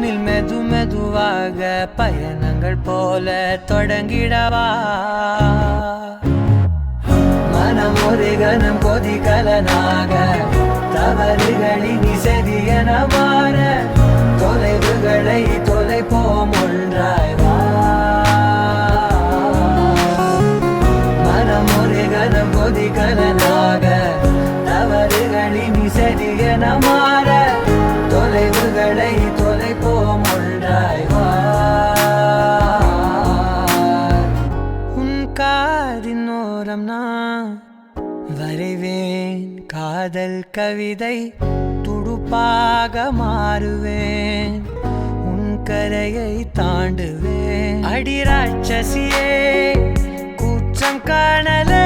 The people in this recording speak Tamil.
விண்ணில் மெது மெதுவாக பயணங்கள் போல தொடங்கிடவா மனம் ஒரு கணம் கொதிகலனாக தவறுகளின் இசையென மாற தொலைவுகளை தொலைப்போம் ஒன்றாய் வா மனம் ஒரு கணம் கொதிகலனாக தவறுகளின் இசையென மாற தொலைவுகளை தொலைப்போம் ஒன்றாய் வா உன் காதின் ஓரம் நான் வரைவேன் காதல் கவிதை துடுப்பாக மாறுவேன் உன் கரையை தாண்டுவேன் அடி ராட்சசியே கூச்சம் காணலே